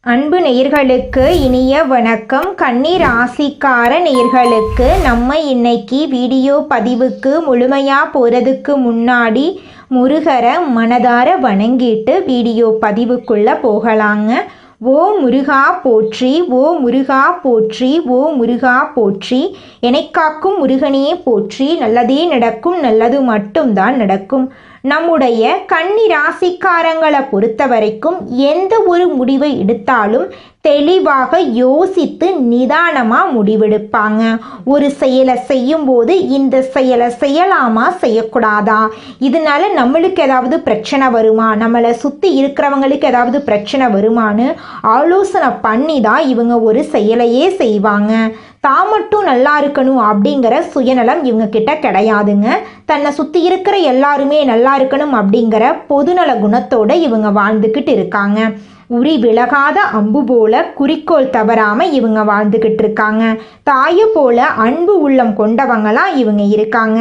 அன்பு நேயர்களுக்கு இனிய வணக்கம். கன்னி ராசிக்கார நேயர்களுக்கு நம்ம இன்னைக்கு வீடியோ பதிவுக்கு முழுமையாக போகிறதுக்கு முன்னாடி முருகரை மனதார வணங்கிட்டு வீடியோ பதிவுக்குள்ளே போகலாங்க. ஓ முருகா போற்றி, ஓ முருகா போற்றி, ஓ முருகா போற்றி, எனைக்காக்கும் முருகனே போற்றி, நல்லதே நடக்கும், நல்லது மட்டும்தான் நடக்கும். நம்முடைய கன்னி ராசிக்காரங்களை பொறுத்த வரைக்கும் எந்த ஒரு முடிவை எடுத்தாலும் தெளிவாக யோசித்து நிதானமாக முடிவெடுப்பாங்க. ஒரு செயலை செய்யும்போது இந்த செயலை செய்யலாமா செய்யக்கூடாதா, இதனால நம்மளுக்கு ஏதாவது பிரச்சனை வருமா, நம்மளை சுற்றி இருக்கிறவங்களுக்கு ஏதாவது பிரச்சனை வருமானு ஆலோசனை பண்ணி தான் இவங்க ஒரு செயலையே செய்வாங்க. தான் மட்டும் நல்லா இருக்கணும் அப்படிங்கிற சுயநலம் இவங்க கிட்ட கிடையாதுங்க. தன்னை சுற்றி இருக்கிற எல்லாருமே நல்லா இருக்கணும் அப்படிங்கிற பொதுநல குணத்தோடு இவங்க வாழ்ந்துக்கிட்டு இருக்காங்க. உரி விலகாத அம்பு போல குறிக்கோள் தவறாம இவங்க வாழ்ந்துக்கிட்டு இருக்காங்க. தாயை போல அன்பு உள்ளம் கொண்டவங்களாம் இவங்க இருக்காங்க.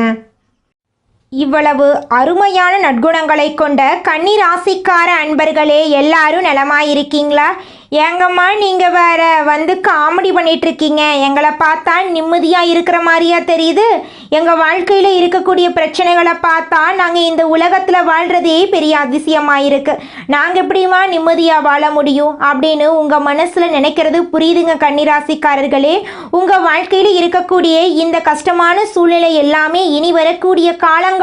இவ்வளவு அருமையான நற்குணங்களை கொண்ட கன்னி ராசிக்கார அன்பர்களே, எல்லாரும் நலமாயிருக்கீங்களா? ஏங்கம்மா நீங்கள் வேற வந்து காமெடி பண்ணிகிட்ருக்கீங்க, எங்களை பார்த்தா நிம்மதியாக இருக்கிற மாதிரியா தெரியுது? எங்கள் வாழ்க்கையில் இருக்கக்கூடிய பிரச்சனைகளை பார்த்தா நாங்கள் இந்த உலகத்தில் வாழ்கிறதே பெரிய அதிசயமாக இருக்குது, நாங்கள் எப்படிமா நிம்மதியாக வாழ முடியும் அப்படின்னு உங்கள் மனசில் நினைக்கிறது புரியுதுங்க கன்னிராசிக்காரர்களே. உங்கள் வாழ்க்கையில் இருக்கக்கூடிய இந்த கஷ்டமான சூழ்நிலை எல்லாமே இனி வரக்கூடிய காலங்களில்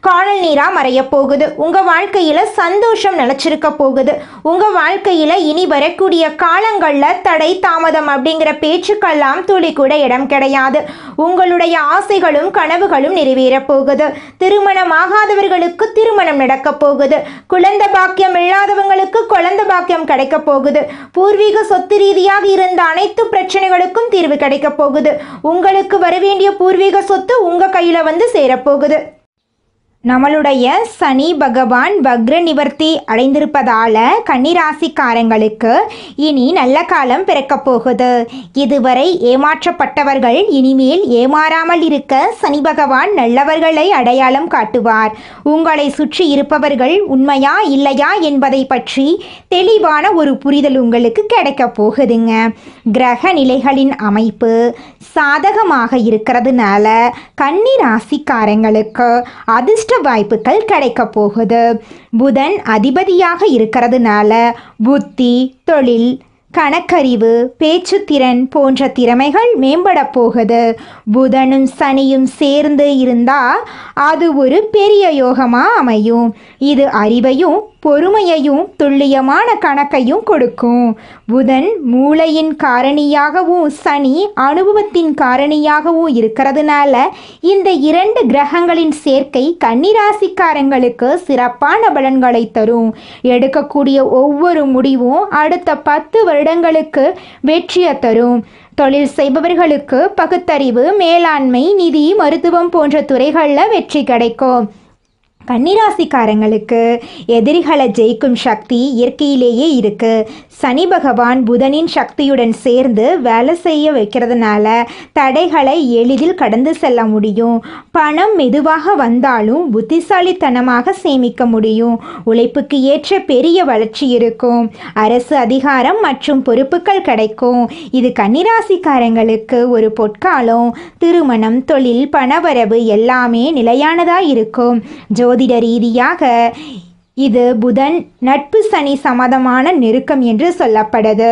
காணல் நீராக மறைய போகுது. உங்கள் வாழ்க்கையில் சந்தோஷம் நிலச்சிருக்க போகுது. உங்கள் வாழ்க்கையில் இனி வரக்கூடிய காலங்களில் தடை தாமதம் அப்படிங்கிற பேச்சுக்கெல்லாம் துளி கூட இடம் கிடையாது. உங்களுடைய ஆசைகளும் கனவுகளும் நிறைவேற போகுது. திருமணமாகாதவர்களுக்கு திருமணம் நடக்க போகுது. குழந்தை பாக்கியம் இல்லாதவங்களுக்கு குழந்தை பாக்கியம் கிடைக்க போகுது. பூர்வீக சொத்து ரீதியாக இருந்த அனைத்து பிரச்சனைகளுக்கும் தீர்வு கிடைக்க போகுது. உங்களுக்கு வரவேண்டிய பூர்வீக சொத்து உங்க கையில வந்து சேரப்போகுது. நம்மளுடைய சனி பகவான் வக்ர நிவர்த்தி அடைந்திருப்பதால் கன்னிராசிக்காரங்களுக்கு இனி நல்ல காலம் பிறக்க போகுது. இதுவரை ஏமாற்றப்பட்டவர்கள் இனிமேல் ஏமாறாமல் இருக்க சனி பகவான் நல்லவர்களை அடையாளம் காட்டுவார். உங்களை சுற்றி இருப்பவர்கள் உண்மையா இல்லையா என்பதை பற்றி தெளிவான ஒரு புரிதல் உங்களுக்கு கிடைக்க போகுதுங்க. கிரக நிலைகளின் அமைப்பு சாதகமாக இருக்கிறதுனால கன்னிராசிக்காரங்களுக்கு அதிர்ஷ்ட வாய்ப்புகள் கிடைக்க போகுது. புதன் அதிபதியாக இருக்கிறதுனால புத்தி, தொழில், கணக்கறிவு, பேச்சுத்திறன் போன்ற திறமைகள் மேம்பட போகுது. புதனும் சனியும் சேர்ந்து இருந்தால் அது ஒரு பெரிய யோகமாக அமையும். இது அறிவையும் பொறுமையையும் துல்லியமான கணக்கையும் கொடுக்கும். புதன் மூளையின் காரணியாகவும் சனி அனுபவத்தின் காரணியாகவும் இருக்கிறதுனால இந்த இரண்டு கிரகங்களின் சேர்க்கை கன்னிராசிக்காரங்களுக்கு சிறப்பான பலன்களை தரும். எடுக்கக்கூடிய ஒவ்வொரு முடிவும் அடுத்த 10 வருடங்களுக்கு வெற்றியை தரும். தொழில் செய்பவர்களுக்கு பகுத்தறிவு, மேலாண்மை, நிதி, மருத்துவம் போன்ற துறைகளில் வெற்றி கிடைக்கும். கன்னிராசிக்காரங்களுக்கு எதிரிகளை ஜெயிக்கும் சக்தி இயற்கையிலேயே இருக்கு. சனி பகவான் புதனின் சக்தியுடன் சேர்ந்து வேலை செய்ய வைக்கிறதுனால தடைகளை எளிதில் கடந்து செல்ல முடியும். பணம் மெதுவாக வந்தாலும் புத்திசாலித்தனமாக சேமிக்க முடியும். உழைப்புக்கு ஏற்ற பெரிய வளர்ச்சி இருக்கும். அரசு அதிகாரம் மற்றும் பொறுப்புகள் கிடைக்கும். இது கன்னிராசிக்காரங்களுக்கு ஒரு பொற்காலம். திருமணம், தொழில், பணவரவு எல்லாமே நிலையானதாக இருக்கும். ஜோதிட ரீதியாக இது புதன் நட்பு சனி சம்மதமான நெருக்கம் என்று சொல்லப்படுது.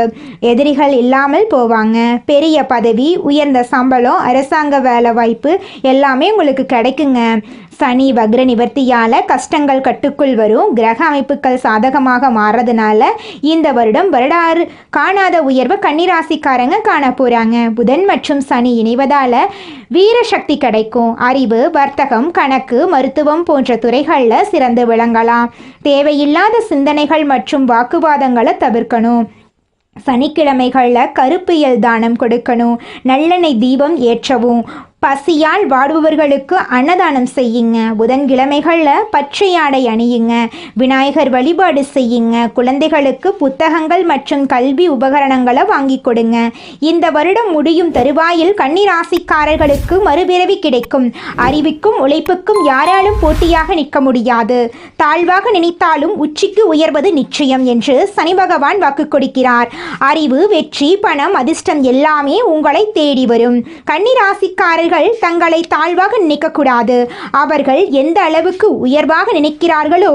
எதிரிகள் இல்லாமல் போவாங்க. பெரிய பதவி, உயர்ந்த சம்பளம், அரசாங்க வேலை வாய்ப்பு எல்லாமே உங்களுக்கு கிடைக்குங்க. சனி வக்ர நிவர்த்தியால் கஷ்டங்கள் கட்டுக்குள் வரும். கிரக அமைப்புகள் சாதகமாக மாறுறதுனால இந்த வருடம் வருடாறு காணாத உயர்வை கன்னிராசிக்காரங்க காண போகிறாங்க. புதன் மற்றும் சனி இணைவதால் வீர சக்தி கிடைக்கும். அறிவு, வர்த்தகம், கணக்கு, மருத்துவம் போன்ற துறைகளில் சிறந்து விளங்கலாம். தேவையில்லாத சிந்தனைகள் மற்றும் வாக்குவாதங்களை தவிர்க்கணும். சனிக்கிழமைகளில் கருப்பியல் தானம் கொடுக்கணும். நல்லெண்ணெய் தீபம் ஏற்றவும். பசியால் வாடுபவர்களுக்கு அன்னதானம் செய்யுங்க. புதன்கிழமைகளில் பச்சை ஆடை அணியுங்க. விநாயகர் வழிபாடு செய்யுங்க. குழந்தைகளுக்கு புத்தகங்கள் மற்றும் கல்வி உபகரணங்களை வாங்கி கொடுங்க. இந்த வருடம் முடியும் தருவாயில் கன்னிராசிக்காரர்களுக்கு மறுபிறவி கிடைக்கும். அறிவுக்கும் உழைப்புக்கும் யாராலும் போட்டியாக நிற்க முடியாது. தாழ்வாக நினைத்தாலும் உச்சிக்கு உயர்வது நிச்சயம் என்று சனி பகவான் வாக்கு கொடுக்கிறார். அறிவு, வெற்றி, பணம், அதிர்ஷ்டம் எல்லாமே உங்களை தேடி வரும். கன்னிராசிக்காரர்கள் தங்களை தாழ்வாக நினைக்கக்கூடாது. அவர்கள் எந்த அளவுக்கு உயர்வாக நினைக்கிறார்களோ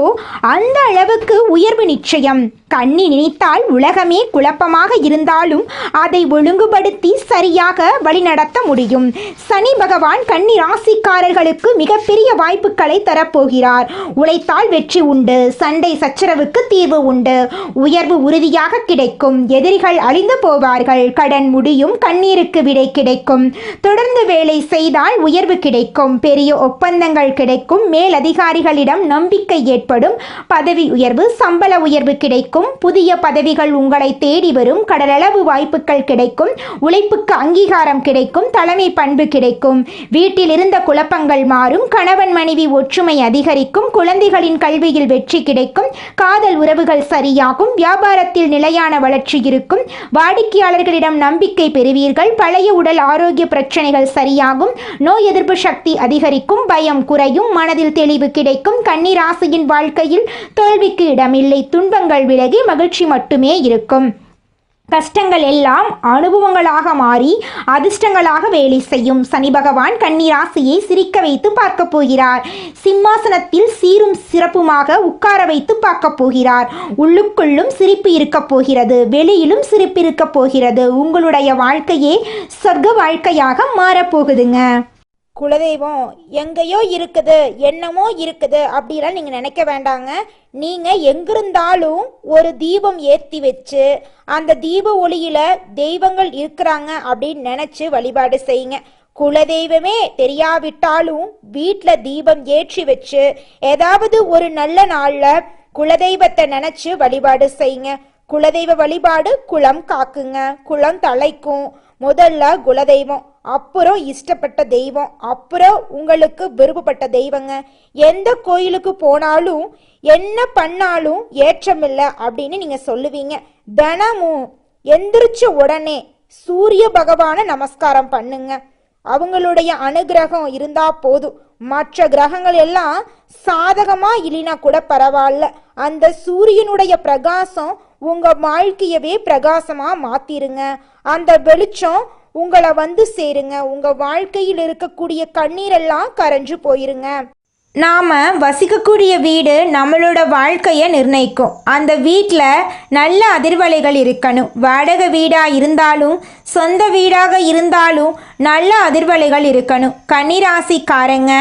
அந்த அளவுக்கு உயர்வு நிச்சயம். கண்ணி நினைத்தால் உலகமே குழப்பமாக இருந்தாலும் அதை ஒழுங்குபடுத்தி சரியாக வழிநடத்த முடியும். சனி பகவான் கன்னி ராசிக்காரர்களுக்கு மிகப்பெரிய வாய்ப்புகளை தரப்போகிறார். உழைத்தால் வெற்றி உண்டு. சண்டை சச்சரவுக்கு தீர்வு உண்டு. உயர்வு உறுதியாக கிடைக்கும். எதிரிகள் அழிந்து போவார்கள். கடன் முடியும். கண்ணீருக்கு விடை கிடைக்கும். தொடர்ந்து வேலை செய்தால் உயர்வு கிடைக்கும். பெரிய ஒப்பந்தங்கள் கிடைக்கும். மேலதிகாரிகளிடம் நம்பிக்கை ஏற்படும். பதவி உயர்வு, சம்பள உயர்வு கிடைக்கும். புதிய பதவிகள் உங்களை தேடி வரும். கடலளவு வாய்ப்புகள் கிடைக்கும். உழைப்புக்கு அங்கீகாரம் கிடைக்கும். தலைமை பண்பு கிடைக்கும். வீட்டில் இருந்த குழப்பங்கள் மாறும். கணவன் மனைவி ஒற்றுமை அதிகரிக்கும். குழந்தைகளின் கல்வியில் வெற்றி கிடைக்கும். காதல் உறவுகள் சரியாகும். வியாபாரத்தில் நிலையான வளர்ச்சி இருக்கும். வாடிக்கையாளர்களிடம் நம்பிக்கை பெறுவீர்கள். பழைய உடல் ஆரோக்கிய பிரச்சனைகள் சரியாகும். நோய் எதிர்ப்பு சக்தி அதிகரிக்கும். பயம் குறையும். மனதில் தெளிவு கிடைக்கும். கன்னி ராசியின் வாழ்க்கையில் தோல்விக்கு இடமில்லை. துன்பங்கள் விலகி மகிழ்ச்சி மட்டுமே இருக்கும். கஷ்டங்கள் எல்லாம் அனுபவங்களாக மாறி அதிர்ஷ்டங்களாக வேலை செய்யும். சனி பகவான் கன்னி ராசியை சிரிக்க வைத்து பார்க்க போகிறார். சிம்மாசனத்தில் சீரும் சிறப்புமாக உட்கார வைத்து பார்க்க போகிறார். உள்ளுக்குள்ளும் சிரிப்பு இருக்க போகிறது. வெளியிலும் சிரிப்பு இருக்க போகிறது. உங்களுடைய வாழ்க்கையே சொர்க்க வாழ்க்கையாக மாறப்போகுதுங்க. குலதெய்வம் எங்கேயோ இருக்குது, என்னமோ இருக்குது அப்படிலாம் நீங்கள் நினைக்க வேண்டாங்க. நீங்கள் எங்கிருந்தாலும் ஒரு தீபம் ஏற்றி வச்சு அந்த தீப ஒளியில் தெய்வங்கள் இருக்கிறாங்க அப்படின்னு நினச்சி வழிபாடு செய்யுங்க. குலதெய்வமே தெரியாவிட்டாலும் வீட்டில் தீபம் ஏற்றி வச்சு ஏதாவது ஒரு நல்ல நாளில் குலதெய்வத்தை நினச்சி வழிபாடு செய்யுங்க. குலதெய்வ வழிபாடு குலம் காக்குங்க. குலம் தலைக்கும். முதல்ல குலதெய்வம், அப்புறம் இஷ்டப்பட்ட தெய்வம், அப்புறம் உங்களுக்கு விருப்பப்பட்ட தெய்வங்க. எந்த கோயிலுக்கு போனாலும் என்ன பண்ணாலும் ஏற்றமில்லை அப்படின்னு நீங்கள் சொல்லுவீங்க. தினமும் எந்திரிச்ச உடனே சூரிய பகவானை நமஸ்காரம் பண்ணுங்க. அவங்களுடைய அனுகிரகம் இருந்தா போதும். மற்ற கிரகங்கள் எல்லாம் சாதகமா இல்லைனா கூட பரவாயில்ல. அந்த சூரியனுடைய பிரகாசம் உங்க வாழ்க்கையவே பிரகாசமா மாத்திருங்க. அந்த வெளிச்சம் உங்களை வந்து சேருங்க. உங்க வாழ்க்கையில் இருக்கக்கூடிய கண்ணீரெல்லாம் கரைஞ்சு போயிருங்க. நாம் வசிக்கக்கூடிய வீடு நம்மளோட வாழ்க்கையை நிர்ணயிக்கும். அந்த வீட்டில் நல்ல அதிர்வலைகள் இருக்கணும். வாடகை வீடாக இருந்தாலும் சொந்த வீடாக இருந்தாலும் நல்ல அதிர்வலைகள் இருக்கணும். கன்னிராசிக்காரங்க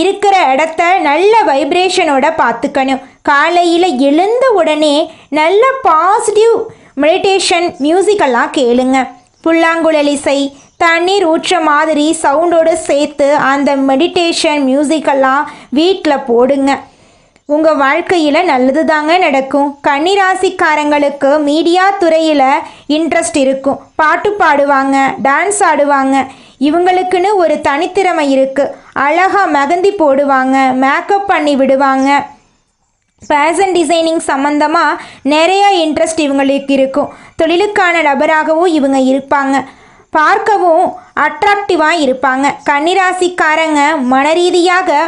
இருக்கிற இடத்த நல்ல வைப்ரேஷனோட பார்த்துக்கணும். காலையில் எழுந்த உடனே நல்ல பாசிட்டிவ் மெடிடேஷன் மியூசிக்கெல்லாம் கேளுங்க. புல்லாங்குழல் இசை, தண்ணீர் ஊற்ற மாதிரி சவுண்டோடு சேர்த்து அந்த மெடிடேஷன் மியூசிக்கெல்லாம் வீட்டில் போடுங்க. உங்கள் வாழ்க்கையில் நல்லது தாங்க நடக்கும். கன்னிராசிக்காரங்களுக்கு மீடியா துறையில் இன்ட்ரெஸ்ட் இருக்கும். பாட்டு பாடுவாங்க, டான்ஸ் ஆடுவாங்க. இவங்களுக்குன்னு ஒரு தனித்திறமை இருக்குது. அழகாக மெகந்தி போடுவாங்க, மேக்கப் பண்ணி விடுவாங்க. ஃபேஷன் டிசைனிங் சம்மந்தமாக நிறைய இன்ட்ரெஸ்ட் இவங்களுக்கு இருக்கும். தொழிலுக்கான நபராகவும் இவங்க இருப்பாங்க. பார்க்கவும் அட்ராக்டிவாக இருப்பாங்க. கன்னிராசிக்காரங்க மனரீதியாக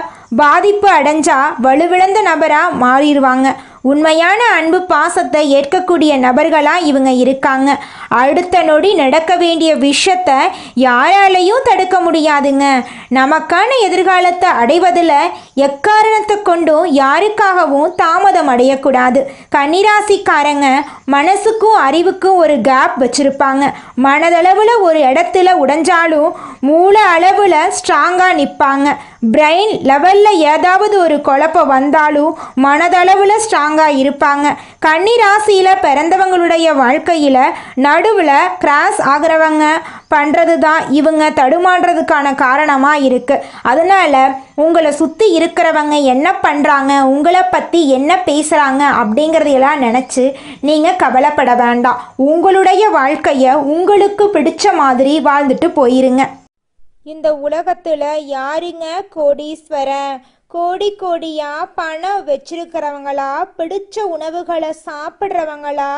பாதிப்பு அடைஞ்சா வலுவிழந்த நபராக மாறிடுவாங்க. உண்மையான அன்பு பாசத்தை ஏற்கக்கூடிய நபர்களாக இவங்க இருக்காங்க. அடுத்த நொடி நடக்க வேண்டிய விஷயத்தை யாராலையும் தடுக்க முடியாதுங்க. நமக்கான எதிர்காலத்தை அடைவதில் எக்காரணத்தை கொண்டும் யாருக்காகவும் தாமதம் அடையக்கூடாது. கன்னிராசிக்காரங்க மனசுக்கும் அறிவுக்கும் ஒரு கேப் வச்சுருப்பாங்க. மனதளவில் ஒரு இடத்துல உடைஞ்சாலும் மூளை அளவில் ஸ்ட்ராங்காக நிற்பாங்க. பிரெயின் லெவலில் ஏதாவது ஒரு குழப்பம் வந்தாலும் மனதளவில் ஸ்ட்ராங்காக இருப்பாங்க. கன்னிராசியில் பிறந்தவங்களுடைய வாழ்க்கையில் நடுவில் கிராஸ் ஆகிறவங்க பண்ணுறது தான் இவங்க தடுமாறுறதுக்கான காரணமாக இருக்குது. அதனால் உங்களை சுற்றி இருக்கிறவங்க என்ன பண்ணுறாங்க, உங்களை பற்றி என்ன பேசுகிறாங்க அப்படிங்கிறதையெல்லாம் நினச்சி நீங்கள் கவலைப்பட வேண்டாம். உங்களுடைய வாழ்க்கையை உங்களுக்கு பிடிச்ச மாதிரி வாழ்ந்துட்டு போயிருங்க. இந்த உலகத்துல யாருங்க கோடீஸ்வரன்? கோடி கோடியா பணம் வச்சிருக்கிறவங்களா, பிடிச்ச உணவுகளை சாப்பிட்றவங்களா,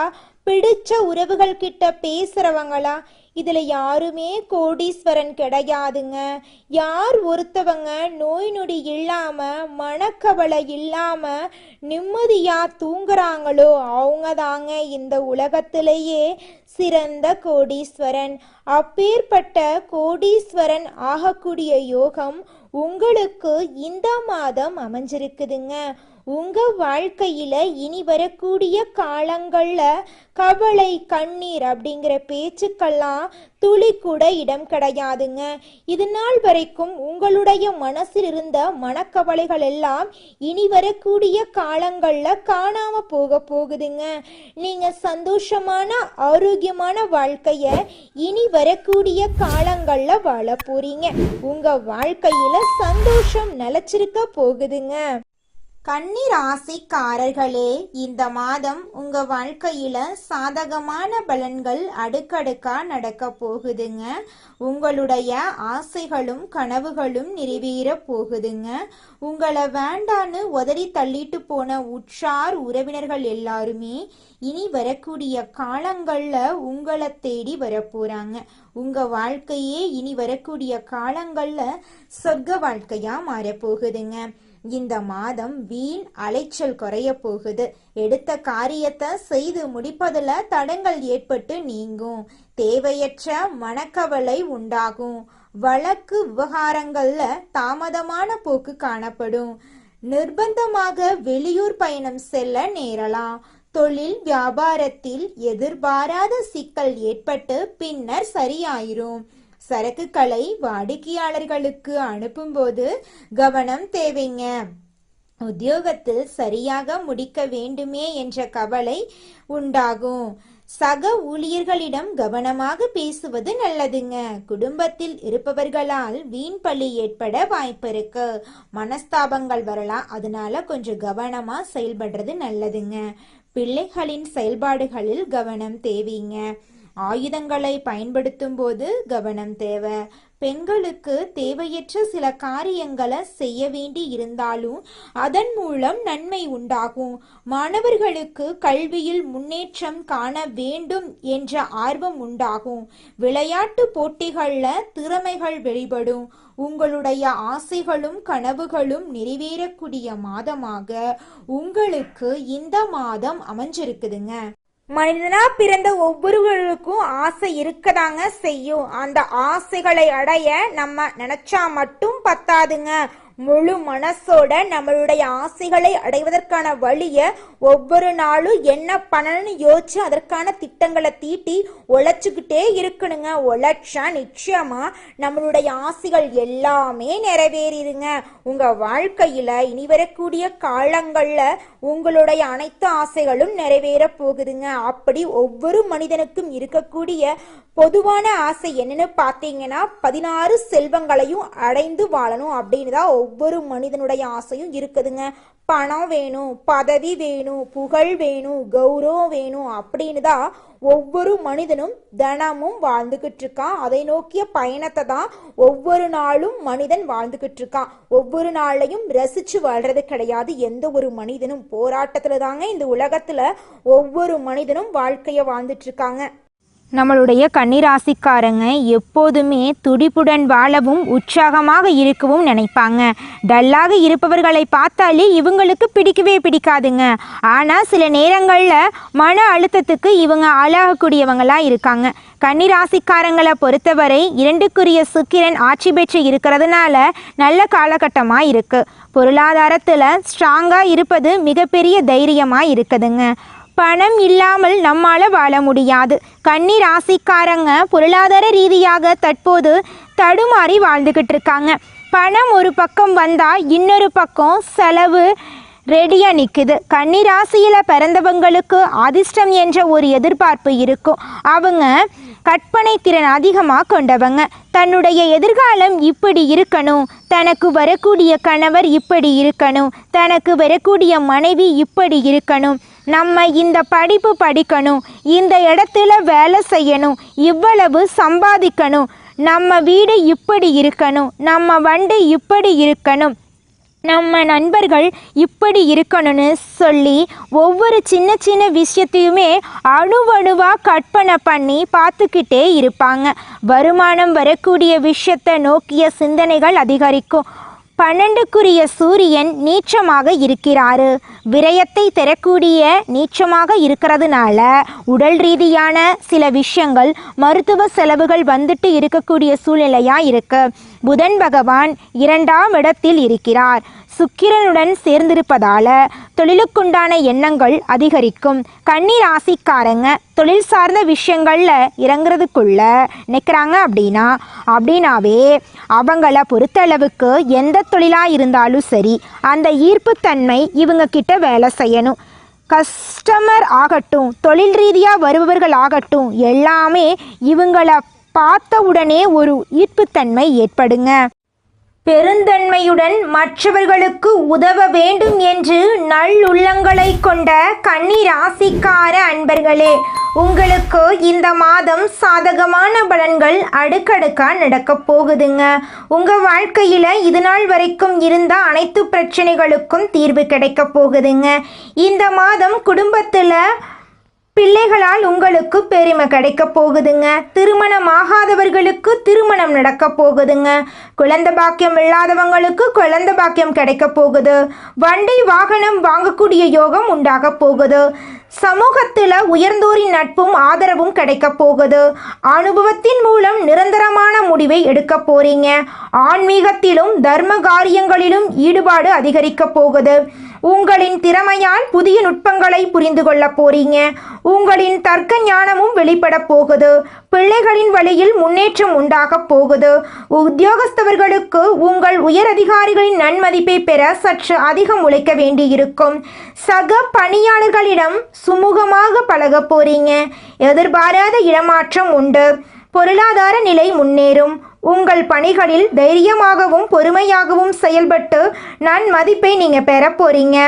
பிடிச்ச உறவுகள் கிட்ட பேசுறவங்களா? இதுல யாருமே கோடீஸ்வரன் கிடையாதுங்க. யார் ஒருத்தவங்க நோய் நொடி இல்லாம, மனக்கவலை இல்லாம நிம்மதியா தூங்குறாங்களோ அவங்க தாங்க இந்த உலகத்திலேயே சிறந்த கோடீஸ்வரன். அப்பேற்பட்ட கோடீஸ்வரன் ஆகக்கூடிய யோகம் உங்களுக்கு இந்த மாதம் அமைஞ்சிருக்குதுங்க. உங்க வாழ்க்கையில இனி வரக்கூடிய காலங்கள்ல கவலை, கண்ணீர் அப்படிங்கிற பேச்சுக்கெல்லாம் துளி கூட இடம் கிடையாதுங்க. இது நாள் வரைக்கும் உங்களுடைய மனசில் இருந்த மனக்கவலைகள் எல்லாம் இனி வரக்கூடிய காலங்கள்ல காணாம போகுதுங்க. நீங்க சந்தோஷமான ஆரோக்கியமான வாழ்க்கைய இனி வரக்கூடிய காலங்கள்ல வாழ போறீங்க. உங்க வாழ்க்கையில சந்தோஷம் நிலைச்சிருக்க போகுதுங்க. கன்னி ராசிக்காரர்களே, இந்த மாதம் உங்க வாழ்க்கையில சாதகமான பலன்கள் அடுக்கடுக்கா நடக்க போகுதுங்க. உங்களுடைய ஆசைகளும் கனவுகளும் நிறைவேற போகுதுங்க. உங்களை வேண்டான்னு உதறி தள்ளிட்டு போன உற்றார் உறவினர்கள் எல்லாருமே இனி வரக்கூடிய காலங்கள்ல உங்களை தேடி வரப்போறாங்க. உங்க வாழ்க்கையே இனி வரக்கூடிய காலங்கள்ல சொர்க்க வாழ்க்கையா மாறப்போகுதுங்க. இந்த மாதம் வீண் அலைச்சல் குறைய போகுது. எடுத்த காரியத்தை செய்து முடிப்பதுல தடங்கள் ஏற்பட்டு நீங்கும். தேவையற்ற மனக்கவலை உண்டாகும். வழக்கு விவகாரங்கள்ல தாமதமான போக்கு காணப்படும். நிர்பந்தமாக வெளியூர் பயணம் செல்ல நேரலாம். தொழில் வியாபாரத்தில் எதிர்பாராத சிக்கல் ஏற்பட்டு பின்னர் சரியாயிரும். சரக்குகளை வாடிக்கையாளர்களுக்கு அனுப்பும்போது கவனம் தேவைங்க. உத்தியோகத்தில் சரியாக முடிக்க வேண்டுமே என்ற கவலை உண்டாகும். சக ஊழியர்களிடம் கவனமாக பேசுவது நல்லதுங்க. குடும்பத்தில் இருப்பவர்களால் வீண் பழி ஏற்பட வாய்ப்பு இருக்கு. மனஸ்தாபங்கள் வரலாம். அதனால கொஞ்சம் கவனமா செயல்படுறது நல்லதுங்க. பிள்ளைகளின் செயல்பாடுகளில் கவனம் தேவைங்க. ஆயுதங்களை பயன்படுத்தும் போது கவனம் தேவை. பெண்களுக்கு தேவையற்ற சில காரியங்களை செய்ய வேண்டி இருந்தாலும் அதன் மூலம் நன்மை உண்டாகும். மாணவர்களுக்கு கல்வியில் முன்னேற்றம் காண வேண்டும் என்ற ஆர்வம் உண்டாகும். விளையாட்டு போட்டிகள்ல திறமைகள் வெளிப்படும். உங்களுடைய ஆசைகளும் கனவுகளும் நிறைவேறக்கூடிய மாதமாக உங்களுக்கு இந்த மாதம் அமைஞ்சிருக்குதுங்க. மனிதனா பிறந்த ஒவ்வொருவருக்கும் ஆசை இருக்கதாங்க செய்யும். அந்த ஆசைகளை அடைய நம்ம நினைச்சா மட்டும் பத்தாதுங்க. முழு மனசோட நம்மளுடைய ஆசைகளை அடைவதற்கான வழிய ஒவ்வொரு நாளும் என்ன பண்ணணும்னு யோசிச்சு அதற்கான திட்டங்களை தீட்டி உழைச்சுக்கிட்டே இருக்கணுங்க. உழைச்சா நிச்சயமா நம்மளுடைய ஆசைகள் எல்லாமே நிறைவேறிடுங்க. உங்க வாழ்க்கையில இனி வரக்கூடிய காலங்கள்ல உங்களுடைய அனைத்து ஆசைகளும் நிறைவேற போகுதுங்க. அப்படி ஒவ்வொரு மனிதனுக்கும் இருக்கக்கூடிய பொதுவான ஆசை என்னன்னு பார்த்தீங்கன்னா 16 செல்வங்களையும் அடைந்து வாழணும் அப்படின்னு தான் ஒவ்வொரு மனிதனுடைய ஆசையும் இருக்குதுங்க. பணம் வேணும், பதவி வேணும், புகழ் வேணும், கௌரவம் வேணும் அப்படின்னு தான் ஒவ்வொரு மனிதனும் தினமும் வாழ்ந்துகிட்டு இருக்கான். அதை நோக்கிய பயணத்தை தான் ஒவ்வொரு நாளும் மனிதன் வாழ்ந்துகிட்டு இருக்கான். ஒவ்வொரு நாளையும் ரசிச்சு வாழ்றது கிடையாது. எந்த ஒரு மனிதனும் போராட்டத்துல தாங்க இந்த உலகத்துல ஒவ்வொரு மனிதனும் வாழ்க்கைய வாழ்ந்துட்டு இருக்காங்க. நம்மளுடைய கன்னிராசிக்காரங்க எப்போதுமே துடிப்புடன் வாழவும் உற்சாகமாக இருக்கவும் நினைப்பாங்க. டல்லாக இருப்பவர்களை பார்த்தாலே இவங்களுக்கு பிடிக்கவே பிடிக்காதுங்க. ஆனால் சில நேரங்களில் மன அழுத்தத்துக்கு இவங்க ஆளாகக்கூடியவங்களாக இருக்காங்க. கன்னிராசிக்காரங்களை பொறுத்தவரை 2க்குரிய சுக்கிரன் ஆட்சி பெற்று இருக்கிறதுனால நல்ல காலகட்டமாக இருக்குது. பொருளாதாரத்தில் ஸ்ட்ராங்காக இருப்பது மிகப்பெரிய தைரியமாக இருக்குதுங்க. பணம் இல்லாமல் நம்மால் வாழ முடியாது. கன்னி ராசிக்காரங்க பொருளாதார ரீதியாக தற்போது தடுமாறி வாழ்ந்துக்கிட்டு இருக்காங்க. பணம் ஒரு பக்கம் வந்தால் இன்னொரு பக்கம் செலவு ரெடியாக நிற்குது. கன்னி ராசியில் பிறந்தவங்களுக்கு அதிர்ஷ்டம் என்ற ஒரு எதிர்பார்ப்பு இருக்கும். அவங்க கற்பனை திறன் அதிகமாக கொண்டவங்க. தன்னுடைய எதிர்காலம் இப்படி இருக்கணும், தனக்கு வரக்கூடிய கணவர் இப்படி இருக்கணும், தனக்கு வரக்கூடிய மனைவி இப்படி இருக்கணும், நம்ம இந்த படிப்பு படிக்கணும், இந்த இடத்துல வேலை செய்யணும், இவ்வளவு சம்பாதிக்கணும், நம்ம வீடு இப்படி இருக்கணும், நம்ம வண்டி இப்படி இருக்கணும், நம்ம நண்பர்கள் இப்படி இருக்கணும்னு சொல்லி ஒவ்வொரு சின்ன சின்ன விஷயத்தையுமே அணுவணுவாக கற்பனை பண்ணி பார்த்துக்கிட்டே இருப்பாங்க. வருமானம் வரக்கூடிய விஷயத்தை நோக்கிய சிந்தனைகள் அதிகரிக்கும். 12க்குரிய சூரியன் நீச்சமாக இருக்கிறாரு. விரயத்தை தரக்கூடிய நீச்சமாக இருக்கிறதுனால உடல் ரீதியான சில விஷயங்கள், மருத்துவ செலவுகள் வந்துட்டு இருக்கக்கூடிய சூழ்நிலையாக இருக்கு. புதன் பகவான் 2ஆம் இடத்தில் இருக்கிறார். சுக்கிரனுடன் சேர்ந்திருப்பதால தொழிலுக்குண்டான எண்ணங்கள் அதிகரிக்கும். கன்னி ராசிக்காரங்க தொழில் சார்ந்த விஷயங்களில் இறங்குறதுக்குள்ள நிற்கிறாங்க அப்படின்னாவே அவங்கள பொறுத்தளவுக்கு எந்த தொழிலாக இருந்தாலும் சரி, அந்த ஈர்ப்புத்தன்மை இவங்க கிட்ட வேலை செய்யணும். கஸ்டமர் ஆகட்டும், தொழில் ரீதியாக வருபவர்கள் ஆகட்டும், எல்லாமே இவங்கள பார்த்த உடனே ஒரு ஈர்ப்புத்தன்மை ஏற்படுங்க. பெருந்தன்மையுடன் மற்றவர்களுக்கு உதவ வேண்டும் என்று நல்லுள்ளங்களை கொண்ட கன்னி ராசிக்கார அன்பர்களே, உங்களுக்கு இந்த மாதம் சாதகமான பலன்கள் அடுக்கடுக்கா நடக்க போகுதுங்க. உங்கள் வாழ்க்கையில் இது நாள் வரைக்கும் இருந்த அனைத்து பிரச்சனைகளுக்கும் தீர்வு கிடைக்க போகுதுங்க. இந்த மாதம் குடும்பத்தில் பிள்ளைகளால் உங்களுக்கு பெருமை கிடைக்க போகுதுங்க. திருமணமாகாதவர்களுக்கு திருமணம் நடக்க போகுதுங்க. குழந்தை பாக்கியம் இல்லாதவங்களுக்கு குழந்தை பாக்கியம் கிடைக்க போகுது. வண்டி வாகனம் வாங்கக்கூடிய யோகம் உண்டாக போகுது. சமூகத்தில் உயர்ந்தோரின் நட்பும் ஆதரவும் கிடைக்க போகுது. அனுபவத்தின் மூலம் நிரந்தரமான முடிவை எடுக்க போறீங்க. ஆன்மீகத்திலும் தர்ம காரியங்களிலும் ஈடுபாடு அதிகரிக்க போகுது. உங்களின் திறமையால் புதிய நுட்பங்களை புரிந்து கொள்ள போறீங்க. உங்களின் தர்க்க ஞானமும் வெளிப்பட போகுது. பிள்ளைகளின் வழியில் முன்னேற்றம் உண்டாக போகுது. உத்தியோகஸ்தவர்களுக்கு உங்கள் உயர் அதிகாரிகளின் நன்மதிப்பை பெற சற்று அதிகம் உழைக்க வேண்டியிருக்கும். சக பணியாளர்களிடம் சுமூகமாக பழக போறீங்க. எதிர்பாராத இடமாற்றம் உண்டு. பொருளாதார நிலை முன்னேறும். உங்கள் பணிகளில் தைரியமாகவும் பொறுமையாகவும் செயல்பட்டு நன்மதிப்பை நீங்கள் பெற போறீங்க.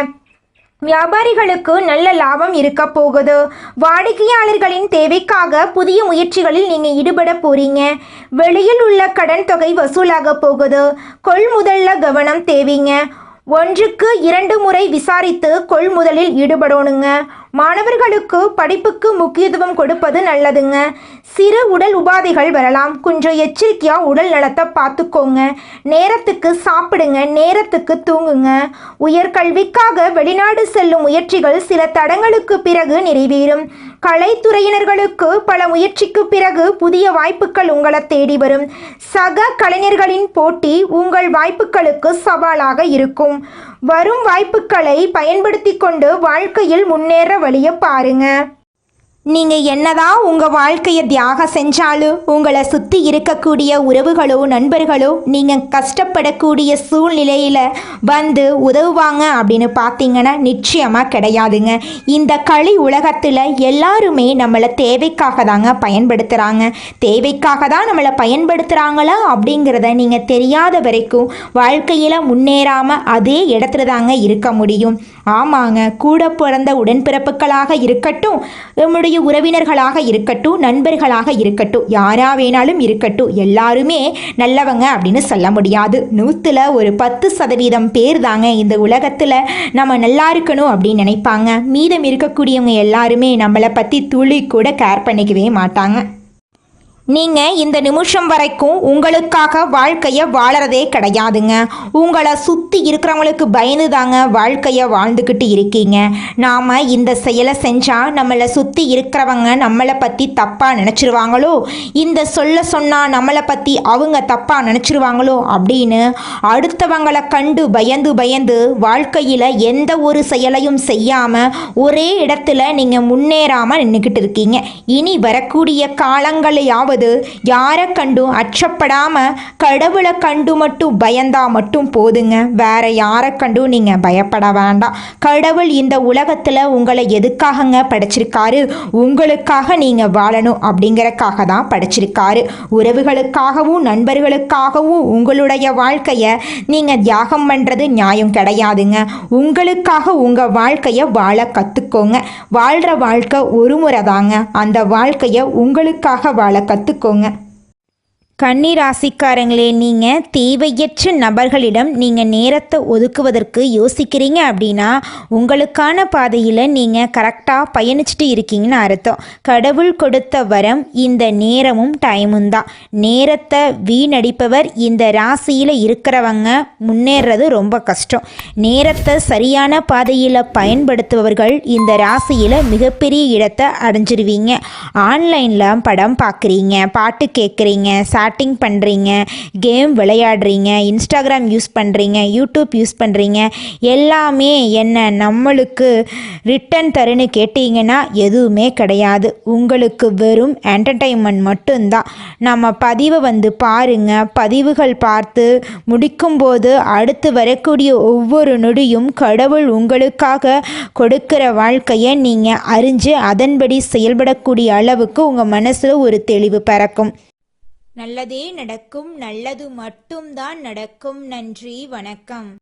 வியாபாரிகளுக்கு நல்ல லாபம் இருக்க போகுது. வாடிக்கையாளர்களின் தேவைக்காக புதிய முயற்சிகளில் நீங்கள் ஈடுபட போறீங்க. வெளியில் உள்ள கடன் தொகை வசூலாக போகுது. கொள்முதலில் கவனம் தேவைங்க. 1க்கு 2 முறை விசாரித்து கொள்முதலில் ஈடுபடணுங்க. மாணவர்களுக்கு படிப்புக்கு முக்கியத்துவம் கொடுப்பது நல்லதுங்க. சிறு உடல் உபாதைகள் வரலாம். கொஞ்சம் எச்சரிக்கையாக உடல் நலத்தை பார்த்துக்கோங்க. நேரத்துக்கு சாப்பிடுங்க, நேரத்துக்கு தூங்குங்க. உயர்கல்விக்காக வெளிநாடு செல்லும் முயற்சிகள் சில தடங்களுக்கு பிறகு நிறைவேறும். கலைத்துறையினர்களுக்கு பல முயற்சிக்கு பிறகு புதிய வாய்ப்புகள் உங்களை தேடி வரும். சக கலைஞர்களின் போட்டி உங்கள் வாய்ப்புகளுக்கு சவாலாக இருக்கும். வரும் வாய்ப்புகளை பயன்படுத்தி கொண்டு வாழ்க்கையில் முன்னேற வழியை பாருங்க. நீங்கள் என்னதான் உங்கள் வாழ்க்கையை தியாகம் செஞ்சாலும் உங்களை சுற்றி இருக்கக்கூடிய உறவுகளோ நண்பர்களோ நீங்கள் கஷ்டப்படக்கூடிய சூழ்நிலையில் வந்து உதவுவாங்க அப்படின்னு பார்த்தீங்கன்னா நிச்சயமாக கிடையாதுங்க. இந்த களி உலகத்தில் எல்லாருமே நம்மளை தேவைக்காக தாங்க பயன்படுத்துகிறாங்க. தேவைக்காக தான் நம்மளை பயன்படுத்துகிறாங்களா அப்படிங்கிறத நீங்கள் தெரியாத வரைக்கும் வாழ்க்கையில் முன்னேறாமல் அதே இடத்துல தாங்க இருக்க முடியும். ஆமாங்க, கூட பிறந்த உடன்பிறப்புகளாக இருக்கட்டும், நம்முடைய உறவினர்களாக இருக்கட்டும், நண்பர்களாக இருக்கட்டும், யாரா வேணாலும் இருக்கட்டும், எல்லாருமே நல்லவங்க அப்படின்னு சொல்ல முடியாது. 100ல் ஒரு 10% பேர் தாங்க இந்த உலகத்தில் நம்ம நல்லா இருக்கணும் அப்படின்னு நினைப்பாங்க. மீதம் இருக்கக்கூடியவங்க எல்லாருமே நம்மளை பற்றி துளி கூட கேர் பண்ணிக்கவே மாட்டாங்க. நீங்கள் இந்த நிமிஷம் வரைக்கும் உங்களுக்காக வாழ்க்கையை வாழறதே கிடையாதுங்க. உங்களை சுற்றி இருக்கிறவங்களுக்கு பயந்து தாங்க வாழ்க்கையை வாழ்ந்துக்கிட்டு இருக்கீங்க. நாம் இந்த செயலை செஞ்சால் நம்மளை சுற்றி இருக்கிறவங்க நம்மளை பற்றி தப்பாக நினச்சிருவாங்களோ, இந்த சொன்னால் நம்மளை பற்றி அவங்க தப்பாக நினச்சிருவாங்களோ அப்படின்னு அடுத்தவங்களை கண்டு பயந்து வாழ்க்கையில் எந்த ஒரு செயலையும் செய்யாமல் ஒரே இடத்துல நீங்கள் முன்னேறாமல் நின்றுக்கிட்டு இருக்கீங்க. இனி வரக்கூடிய காலங்களையாவது யாரை கண்டும் அச்சப்படாம கடவுளை கண்டு மட்டும் பயந்தா மட்டும் போதுங்க. வேற யாரை கண்டும் நீங்க பயப்பட வேண்டாம். கடவுள் இந்த உலகத்துல உங்களை எதுக்காகங்க படைச்சிருக்காரு? உங்களுக்காக நீங்க வாழணும் அப்படிங்கறக்காக தான் படைச்சிருக்காரு. உறவுகளுக்காகவும் நண்பர்களுக்காகவும் உங்களுடைய வாழ்க்கைய நீங்க தியாகம் பண்றது நியாயம் கிடையாதுங்க. உங்களுக்காக உங்க வாழ்க்கைய வாழ கத்துக்கோங்க. வாழ்ற வாழ்க்கை ஒரு முறை தாங்க. அந்த வாழ்க்கைய உங்களுக்காக வாழ கத்துக்கோங்க. கன்னி ராசிக்காரங்களே, நீங்கள் தேவையற்ற நபர்களிடம் நீங்கள் நேரத்தை ஒதுக்குவதற்கு யோசிக்கிறீங்க அப்படின்னா உங்களுக்கான பாதையில் நீங்கள் கரெக்டாக பயணிச்சுட்டு இருக்கீங்கன்னு அர்த்தம். கடவுள் கொடுத்த வரம் இந்த நேரமும் டைமும் தான். நேரத்தை வீணடிப்பவர் இந்த ராசியில் இருக்கிறவங்க முன்னேறது ரொம்ப கஷ்டம். நேரத்தை சரியான பாதையில் பயன்படுத்துபவர்கள் இந்த ராசியில் மிகப்பெரிய இடத்தை அடைஞ்சிருவீங்க. ஆன்லைனில் படம் பார்க்குறீங்க, பாட்டு கேட்குறீங்க, சாட்டிங் பண்ணுறீங்க, கேம் விளையாடுறீங்க, இன்ஸ்டாகிராம் யூஸ் பண்ணுறீங்க, யூடியூப் யூஸ் பண்ணுறீங்க, எல்லாமே என்ன நம்மளுக்கு ரிட்டன் தருன்னு கேட்டிங்கன்னா எதுவுமே கிடையாது. உங்களுக்கு வெறும் என்டர்டெயின்மெண்ட் மட்டும்தான். நம்ம பதிவை பாருங்கள். பதிவுகள் பார்த்து முடிக்கும்போது அடுத்து வரக்கூடிய ஒவ்வொரு நொடியும் கடவுள் உங்களுக்காக கொடுக்கிற வாழ்க்கையை நீங்கள் அறிஞ்சு அதன்படி செயல்படக்கூடிய அளவுக்கு உங்கள் மனசில் ஒரு தெளிவு பிறக்கும். நல்லதே நடக்கும், நல்லது மட்டும்தான் நடக்கும். நன்றி, வணக்கம்.